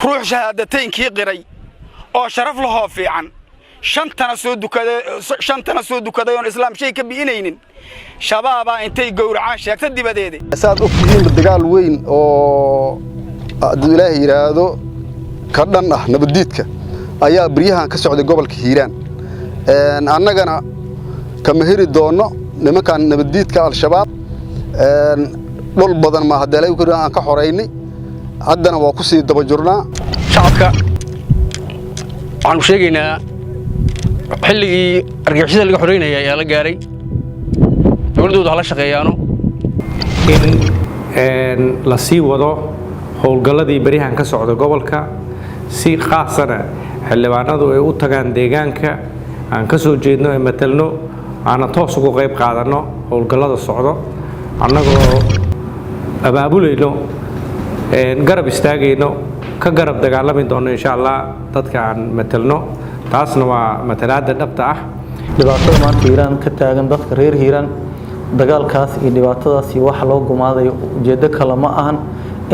روح شهادتين كي قري أو شرف له في عن شنتنا سود كذا يون إسلام شيء كبينين شباب أنتي جورعان شيء تدي بديدي ساد أكتين بالدجال وين أو دولاه هذا كردنا نبديتك أيها بريها كسعود قبل كهيران أنا جنا كمهير الدونة لما كان نبديتك على الشباب لول بدن ما هذا لا يمكن أن كحريني عندنا وقصي دبجرنا شعبك عن شيءنا حلقي أرجعشة اللي حرينا يا لجاري يقولوا على شقيانه إن لسي وضع هو الجلدي بريها كسعود قبلك سي خاصنا حلبانا ذو أتجان ديجانك عن كسو جيدنا مثلنا أنا توصق غيب قادنا هو الجلد الصعدة أنا جو أبابولينو قرب استاجينو كقرب دجال من دون إن شاء الله تذكر مثلنا taasna waa matalaada dhabta ah dhibaatada maanta Hiiraan ka taagan dadka reer Hiiraan dagaalkaas iyo dhibaatadaas wax loo gumaadayo ujeedo kale ma ahan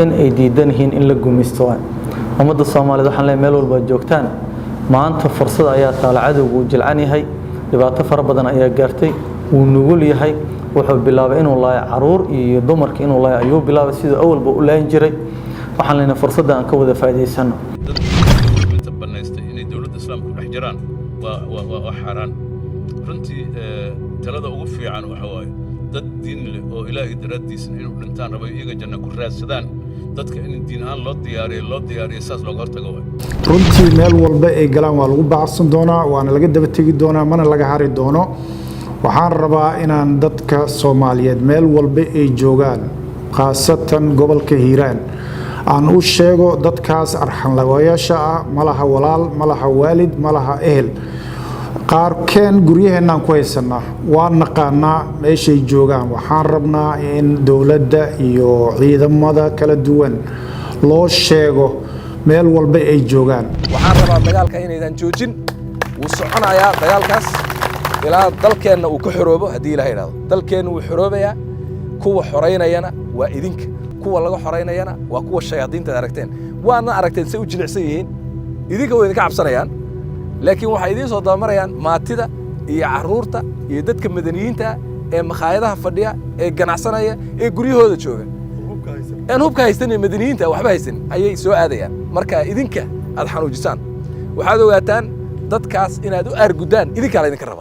in ay diidan yihiin in la gumaysto ummadda Soomaaliyeed waxaan leeyahay meel walba joogtaan maanta fursad ayaa taala cadowgu jilcan yahay dhibaato fara badan ayaa gaartay uu nugul yahay wuxuu bilaabay inuu laayo caruur iyo dumarka inuu laayo ayuu bilaabay sidoo awalba u laan jiray waxaan leenahay fursadda aan ka wada faa'iideysano الإسلام كل حجران وحران رنتي تلذا وقفي عن وحواي ضد دين أو إلهي تردي سنين ولنتان ربي يجا جنة كراس سدان ضد كأن الدين هان لو دياري أساس لو قرت جوه رنتي مال والباقي جلام والوبع عصن دونا وأنا لقيت بتيجي دونا من لقى هاري دونا وحان ربا إن ضد كصوماليات مال والباقي جوجان خاصة قبل كهيران aan u sheego dadkaas arxan lawaayasha malaha walaal malaha waalid malaha ehel qaarkeen guryaheennaan ku haysanaa waan naqaanaa meeshay joogaan waxaan rabnaa in dowladda iyo ciidamada kala duwan loo sheego meel walba ay joogaan waxaan rabaa dagaalka inaydan joojin wuu soconayaa dagaalkaas ilaa dalkeenna uu ka xoroobo haddii ilaahay yiraahdo dalkeenna wuu xoroobayaa kuwa xoreynayana waa idinka kuwa laga xoreynayana waa kuwa shayaadiinta aragteen waana aragteen say u jilicsan yihiin idinka way idinka cabsanayaan laakiin waxa idin soo daamarayaan maatida iyo caruurta iyo dadka madaniyiinta ee makhaayadaha fadhiya ee ganacsanaya ee guryahooda jooga hubka haysan madaniyiinta waxba haysan ayay soo aadayaan marka idinka aad xanuujisaan waxaad ogaataan dadkaas inaad u argudaan idinka la idinka raba